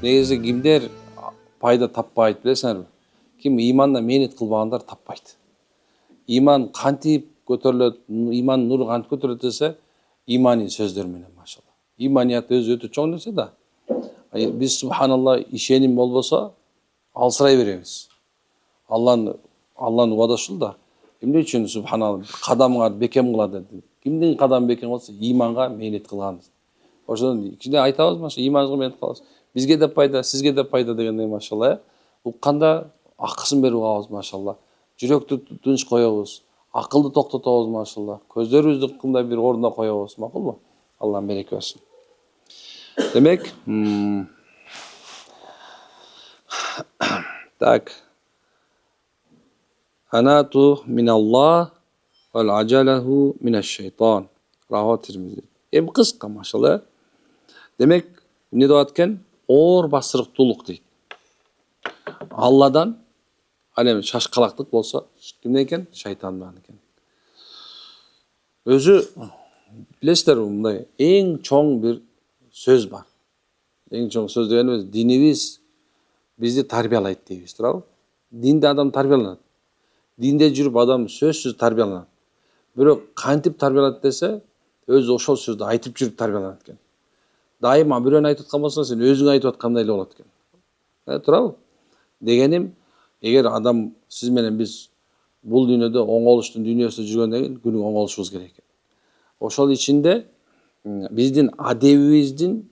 негизи кимдер пайда таппайт билесиңерби? Ким иманда мээнет кылбагандар таппайт. Иман кантип көтөрүлөт, иман нуру кантип көтөрүлөт десе, имани сөздөр менен машалла. Иманият өзү өтө чоң нерсе да. Биз субханалла ишеним болбосо алсырай беребиз. Алланын убадасы ушул да. Эмне үчүн субханалла кадамыңа бекем кылат деди. Кимдин кадамы бекем болсо, иманга мээнет кылган. Ошондон кичине айтабыз машалла, иманга мээнет кылабыз. Бизге да пайда, сизге да пайда дегендей машалла. Укканда акысын берип алабыз машалла. Жүрөктү тынч коебуз. Акылды токтотобуз машалла. Көздөрүбүздү кандай бир ордуна коебуз, макулбу? Аллах береке берсин. Демек, так. Анату миналлах вал аджалаху минаш-шайтан. Рават Тирмизи. Эми кыска машалла. Демек, эмне деп аткан? Оор басырыктуулук дейт. Алладан, ал эми шашкалактык болсо, кимден экен? Шайтандан экен. Өзү билесиздерби, мындай эң чоң бир сөз бар. Эң чоң сөз дегенибиз динибиз бизди тарбиялайт дейбиз, туурабы? Динде адам тарбияланат. Динде жүрүп адам сөзсүз тарбияланат. Бирок кантип тарбияланат десе, өзү ошол сөздү айтып жүрүп тарбияланат экен. Дайыма бирөөнү айтып аткан болсоң, сен өзүң айтып аткандай эле болот экен. Туурабы? Дегеним, эгер адам сиз менен биз бул дүйнөдө оңолуштун дүйнөсүндө жүргөндөн кийин күнү оңолушубуз керек экен. Ошол ичинде биздин адебибиздин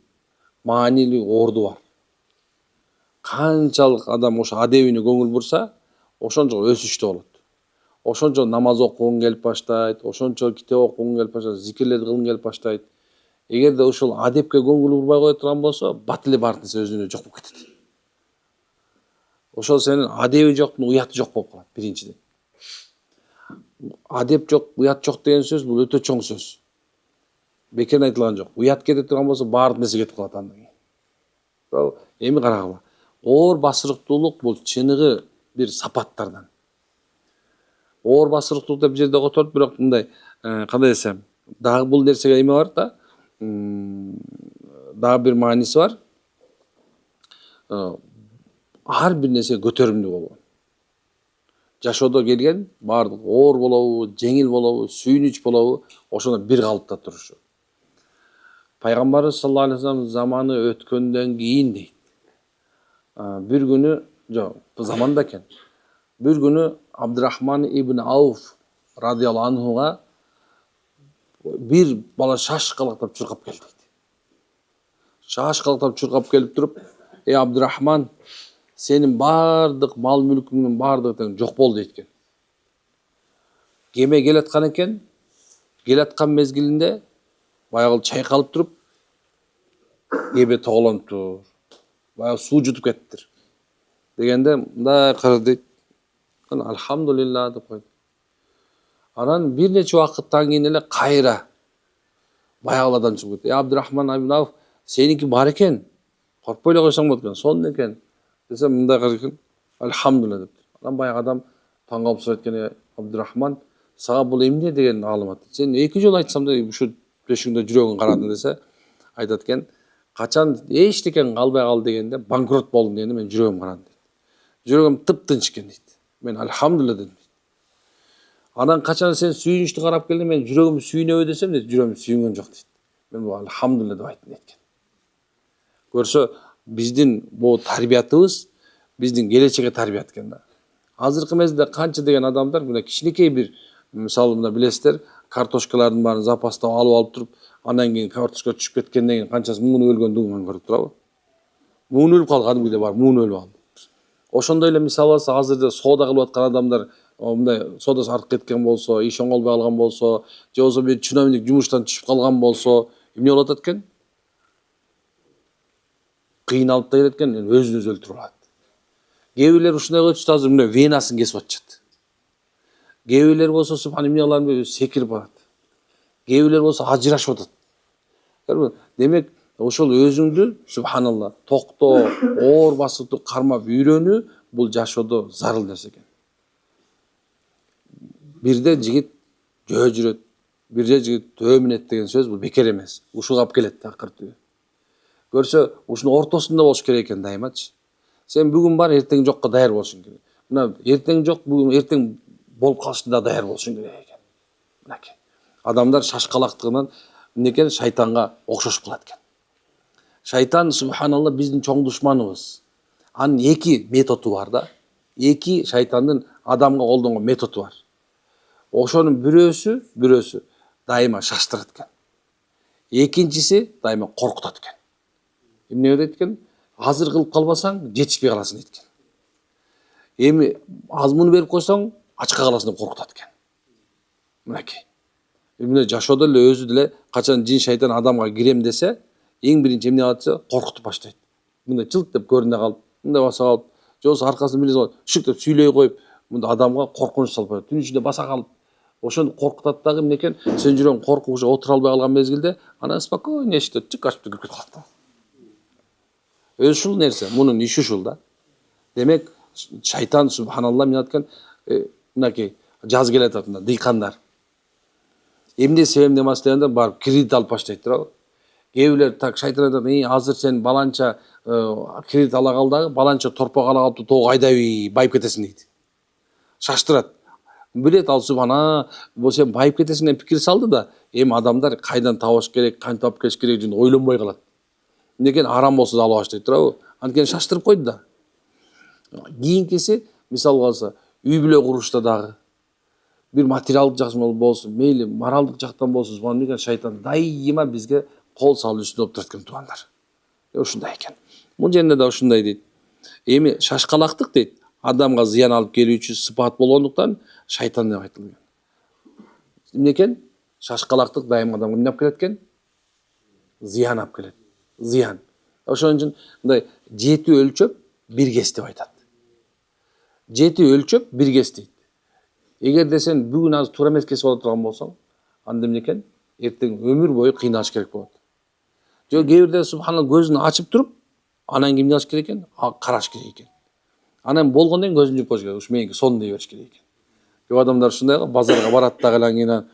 маанилүү орду бар. Канчалык адам ошо адебине көңүл бурса, ошончо өсүштө болот. Ошончо намаз окугун келип баштайт, ошончо китеп окугун келип баштайт, зикирлерди кылгың келип баштайт. Эгерде ушул адепке көңүл бурбай кое турган болсо, бат эле баардык нерсе өзүнө жок болуп кетет. Ошол сенин адеби жоктун уяты жок болуп калат биринчиден. Адеп жок, уят жок деген сөз бул өтө чоң сөз. Бекерден айтылган жок. Уят кете турган болсо баардык нерсе кетип калат андан кийин. Эми карагыла. Оор басырыктуулук бул чыныгы бир сапаттардан. Оор басырыктуулук деп бир жерде которуп, бирок мындай кандай десем, дагы бул нерсеге эме бар да, дагы бир мааниси бар. Ар бир нерсе көтөрүмдүү болгон. Жашоодо келген баардык оор болобу, жеңил болобу, сүйүнүч болобу, ошондо бир калыпта турушу. Пайгамбарыбыз саллаллаху алейхи вассалам заманы өткөндөн кийин дейт. Бир күнү, жок, заманда экен. Бир күнү Абдурахман ибн Ауф радиаллаху анхуга бир бала шашкалактап чуркап келди дейт. Шашкалактап чуркап келип туруп, "Эй Абдурахман, сенин баардык мал мүлкүңдүн баардыгы жок болду" дейт. Кеме келаткан экен. Келаткан мезгилинде баягы чайкалып туруп, кеме тоголонуптур. Баягы суу жутуп кеттир. Дегенде мындай карады дейт. Алхамдулилла деп койду. Анан бир нече убакыттан кийин эле кайра баягыладан чыгып кетти. Абдурахман ибн Ауф, сеники бар экен. Коркпой эле койсоң болот экен. Сонун экен. Десе мындай карады экен. Алхамдулилла деп. Анан баягы адам таң калып сурайт экен, Абдурахман, сага бул эмне деген маалымат? Сен эки жолу айтсам да ушу бешиңде жүрөгүң карадың десе, айтат экен, качан эчтекен калбай калды дегенде, банкрот болдум дегенде мен жүрөгүм карады дейт. Жүрөгүм тыптынч экен дейт. Мен алхамдулилла дедим. Анан качан сен сүйүнүчтү карап келдиң, мен жүрөгүм сүйүнөбү десем дейт, жүрөгүм сүйүнгөн жок дейт. Мен бул алхамдулилла деп айттым дейт. Көрсө, биздин бул тарбиятыбыз биздин келечекке тарбият экен да. Азыркы мезгилде канча деген адамдар мына кичинекей бир, мисалы мына билесиздер, картошкалардын баарын запастап алып туруп, андан кийин картошка түшүп кеткенден кийин канчасы муун өлгөндүгүн көрүп турабы? Муун өлүп калды, кадимгидей бар, муун өлүп алды. Ошондой эле мисал алса, азырда соода кылып аткан адамдар мындай соодасы артып кеткен болсо, иш оңолбой калган болсо, же болбосо бир чиновник жумуштан түшүп калган болсо, эмне болуп атат экен? Кыйналып да кетет экен, өзүн өзү өлтүрүп алат. Кээ бирлер ушундай кылып азыр мына венасын кесип атышат. Кээ бирлер болсо субхан эмне кыларын секирип барат. Кээ бирлер болсо ажырашып атат. Демек, ошол өзүңдү субханалла токтоо, оор басыктуу кармап үйрөнүү бул жашоодо зарыл нерсе экен. Бирде жигит жөө жүрөт, бирде жигит төө минет деген сөз бул бекер эмес. Ушуга алып келет акыры. Көрсө ушунун ортосунда болуш керек экен дайымачы. Сен бүгүн бар, эртең жокко даяр болушуң керек. Мына эртең жок, бүгүн эртең болуп калышында даяр болушуң керек экен. Мынакей. Адамдар шашкалактыгынан эмне шайтанга окшошуп калат экен. Шайтан субханалла биздин чоң душманыбыз. Анын эки методу бар да. Эки шайтандын адамга колдонгон методу бар. Ошонун бирөөсү дайыма шаштырат экен. Экинчиси дайыма коркутат экен. Эмне дейт экен? Азыр кылып калбасаң жетишпей каласың дейт экен. Эми азмуну берип койсоң ачка каласың деп коркутат экен. Мынакей. Эмне жашоодо эле өзү деле качан жин шайтан адамга кирем десе, эң биринчи эмне кылат десе, коркутуп баштайт. Мындай чылт деп көрүнө калып, мындай баса калып, же болбосо аркасын биле салып, шүк деп сүйлөй коюп, мындай адамга коркунуч салып коет. Түн ичинде баса калып, ошону коркутат дагы эмне экен? Сен жүрөң коркуп уже отура албай калган мезгилде, анан спокойно эшикти чык ачып кирип кетип калат. Ушул нерсе, мунун иши ушул да. Демек, шайтан субханалла мен айткан, мынакей жаз келет атында дыйкандар. Эмне себептен маселенде барып кредит алып баштайт туурабы? Кээ бирлер так шайтан айтат, азыр сен баланча кредит ала кал дагы, баланча торпок ала калып тоого айдабай байып кетесиң дейт. Шаштырат. Билет ал субхана, бул сен байып кетесиң деп пикир салды да, эми адамдар кайдан табыш керек, кантип алып келиш керек жөнүндө ойлонбой калат. Эмнекен арам болсо да ала баштайт туурабы? Анткени шаштырып койду да. Кийинкиси, мисалга алса, үй бүлө курушта дагы бир материалдык жактан болсун, мейли моралдык жактан болсун, мындан шайтан дайыма бизге кол салып үстүнө болуп турат экен туугандар. Ушундай экен. Бул жерде да ушундай дейт. Эми шашкалактык дейт, адамга зыян алып келүүчү сыпат болгондуктан шайтан деп айтылган. Эмне экен? Шашкалактык дайыма адамга эмне алып келет экен? Зыян алып келет. Зыян. Ошон үчүн мындай 7 өлчөп 1 кес деп айтат. 7 өлчөп 1 кес дейт. Эгерде сен бүгүн азыр туура эмес кесип ала турган болсоң, анда эмне экен? Эртең өмүр бою кыйналыш керек болот. Же кээ бирде субханалла көзүн ачып туруп, анан эмне кылыш керек экен? Караш керек экен. Анан болгондон кийин көзүн жумуп коюш керек. Ушу меники сон дей бериш керек экен. Көп адамдар ушундай го, базарга барат дагы кийин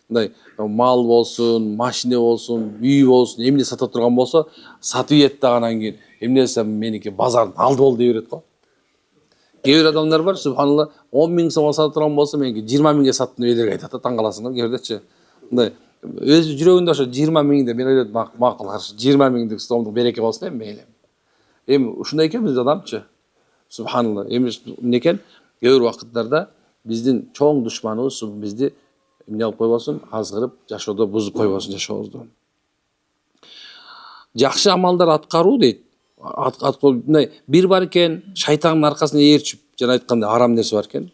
мындай мал болсун, машина болсун, үй болсун, эмне сата турган болсо, сатып ийет дагы анан кийин эмне десем меники базардын алды болду дей берет го. Кээ бир адамдар бар, субханалла 10 000 сомго сатып турган болсо, меники 20 000ге саттым деп элерге айтат да, таң каласың да, кээ бирдечи. Мындай өзү жүрөгүндө ошо 20 000 деп мен ойлойт, макул, каршы 20 000 сомдук береке болсун эми мейли. Эми ушундай экен биз адамчы. Субханалла. Эми эмне экен? Кээ бир убакыттарда биздин чоң душманыбыз бизди эмне кылып койбосун, азгырып, жашоодо бузуп койбосун жашообузду. Жакшы амалдар аткаруу дейт. Мындай бир бар экен, шайтандын аркасына ээрчип, жана айткандай арам нерсе бар экен.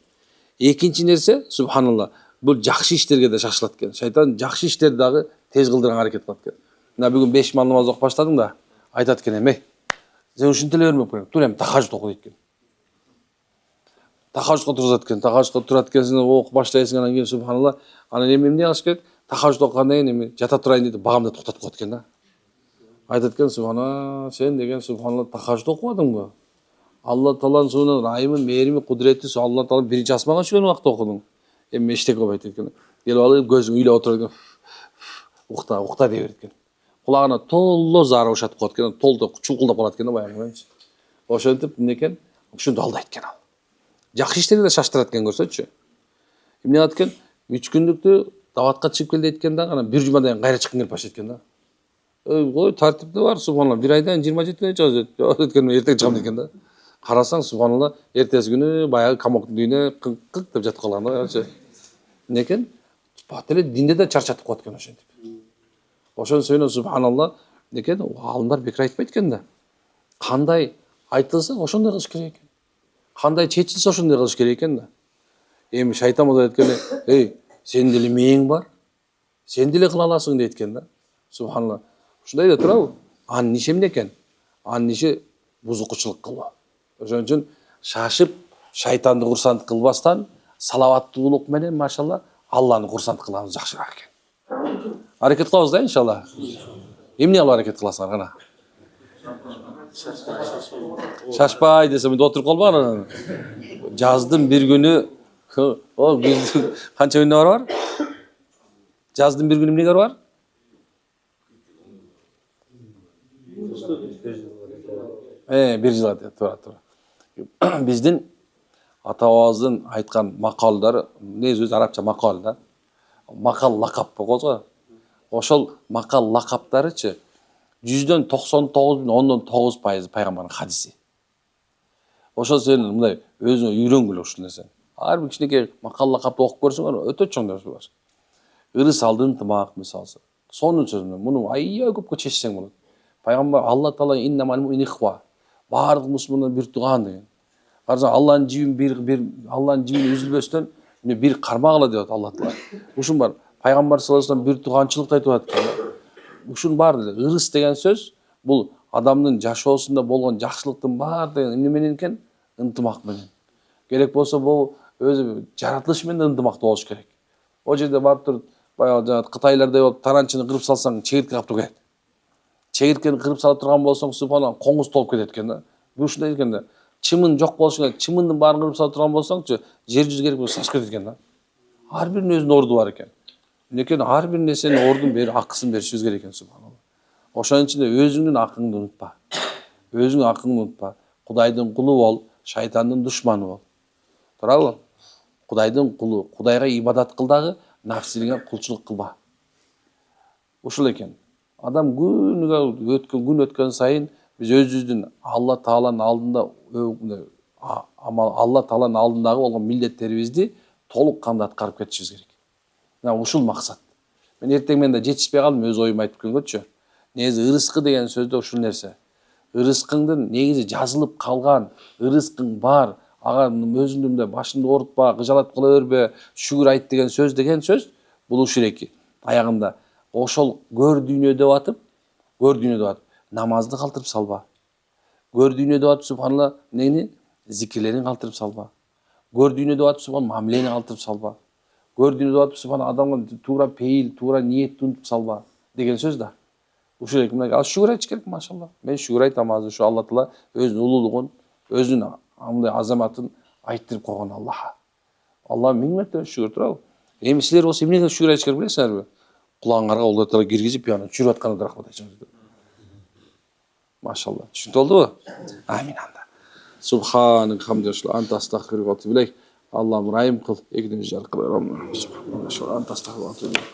Экинчи нерсе, субханалла, бул жакшы иштерге да шашылат экен. Шайтан жакшы иштерди дагы тез кылдырганга аракет кылат экен. Мына бүгүн 5 мал намаз окуп баштадың да, айтат экен эми, сен ушинте эле бермеп коюң, тура эми тахажжуд оку дейт экен. Тахажжудка тургузат экен, тахажжудка турат экенсиң, окуп баштайсың, анан кийин субханалла, анан эми эмне кылыш керек? Тахажжуд окугандан кийин эми жата турайын дейт, багамда токтотуп коет экен да. Айтат экен, субхана, сен деген субханалла тахажжуд окубадыңбы? Алла Тааланын суунун райымы, мээрими, кудурети, Алла Таала биринчи асманга түшкөн убакта окудуң. Эми эчтеке болбойт экен. Келип алып көзүң үйлөп отуруп экен. Укта дей берет экен. Кулагына толло зары ушатып коет экен, толдо чулкулдап калат экен да баягы. Ошентип эмне экен? Ушунду алдайт экен ал. Жакшы иштерге да шаштырат экен, көрсөчү. Эмне кылат экен? 3 күндүктү даватка чыгып кел дейт экен да, анан бир жумадан кайра чыгып келип баштайт экен да. Ой, тартипте бар, субханалла, бир айдан 27 күнү чыгат. Жок экен, эртең чыгам экен да. Карасаң, субханалла, эртеси күнү баягы камоктун үйүнө кык деп жатып калган да. Эмне экен? Бат эле динде да чарчатып коет экен ошентип. Ошон сөйнө субханалла, эмне экен? Аалымдар бекер айтпайт экен да. Кандай айтылса, ошондой кылыш керек экен. Кандай чечилсе, ошондой кылыш керек экен да. Эми шайтан болот эткенде, эй, сен деле мээң бар. Сен деле кыла аласың дейт экен да. Субханалла. Ушундай да турабы? Анын иши эмне экен? Анын иши бузукучулук кылуу. Ошон үчүн шашып, шайтанды курсант кылбастан, салаваттуулук менен, машалла, Алланы курсант кылабыз жакшыраак экен. Аракет кылабыз да, иншалла. Эмне алып аракет кыласыңар кана? Шашпай десем, мындай отуруп калбаган. Жаздын бир күнү, канча күнү бар? Жаздын бир күнү эмнеге бар? Bir жылға дейін тура. Біздің ата-бабамыздың айтқан мақалдары, негізі өзі арабша мақал да. Мақал лақап қоғыз ғой. Ошол мақал лақаптарычы 100-ден 99,9% пайғамбардың хадисі. Ошол сен мындай өзүңө үйрөнгүлө ушул нерсени. Ар бир кичинекей мақал лақапты окуп көрсөң, өтө чоң нерсе бар. Ырыс алды ынтымак мисалы. Сонун сөз менен муну аябай көпкө чечсең болот. Пайгамбар Алла таала иннамал муъминуна ихва. Бардык мусулмандар бир тууган деген. Карасаң Алланын жибин үзүлбөстөн бир кармак ала деп Алла таала. Ушун бар. Пайгамбар саллаллаху алейхи вассалам бир тууганчылыкты айтып аткан. Ушун бар деле. Ырыс деген сөз бул адамдын жашоосунда болгон жакшылыктын бар деген эмне менен экен? Ынтымак менен. Керек болсо бул өзү жаратылыш менен ынтымактуу болуш керек. О жерде барып туруп баягы жана Кытайлардай болуп таранчыны кырып салсаң чегиртке каптырып кетет. Чегирткени кырып сала турган болсоң субханалла коңуз толуп кетет экен да. Бул ушундай экен да. Чымын жок болушуна чымындын баарын кырып сала турган болсоңчу жер жүзү керек болсо сасып кетет экен да. Ар биринин өзүнүн орду бар экен. Мынекей ар бир нерсенин ордун берип акысын беришибиз керек экен субханалла. Ошонун ичинде өзүңдүн акыңды унутпа. Өзүңдүн акыңды унутпа. Кудайдын кулу бол, шайтандын душманы бол. Туурабы? Кудайдын кулу, Кудайга ибадат кыл дагы, нафсиңе кулчулук кылба. Ушул экен. Адам күн өткөн сайын биз өзүбүздүн Алла Тааланын алдындагы болгон милдеттерибизди толук кандуу аткарып кетишибиз керек. Мына ушул максат. Мен эртең менде жетишпей калдым, өз оюмду айтып келгөчү. Негизи ырыскы деген сөздө ушул нерсе. Ырыскыңдын негизи жазылып калган, ырыскың бар, ага өзүңдү мындай башыңды оорутпа, кыжалат кыла бербе, шүгүр айт деген сөз бул ушул эки. Аягында ошол көр дүйнө деп атып, намазды калтырып салба. Көр дүйнө деп атып субханалла нени? Зикирлерин калтырып салба. Көр дүйнө деп атып субханалла мамилени калтырып салба. Көр дүйнө деп атып субханалла адамга туура пейил, туура ниетти унутуп салба деген сөз да. Ушул эки мына шүгүр айтыш керек, машалла. Мен шүгүр айтам азыр ушу Алла таала өзүнүн улуулугун, өзүнүн андай азаматын айттырып койгон Аллаха. Алла миң мәртебе шүгүр турабы? Эми силер болсо эмнеге шүгүр айтыш керек билесиңерби? Кулаңарга Алла таала киргизип, яна жүрүп атканыңызга рахмат айтыңыз. Машалла. Түшүнүп болдубу? Амин анда. Субханак хамдашла анта астагфирука ва атубу илейк. Аллахым райым кыл, экинибиз жаркырай. Машалла анта астагфирука ва атубу илейк.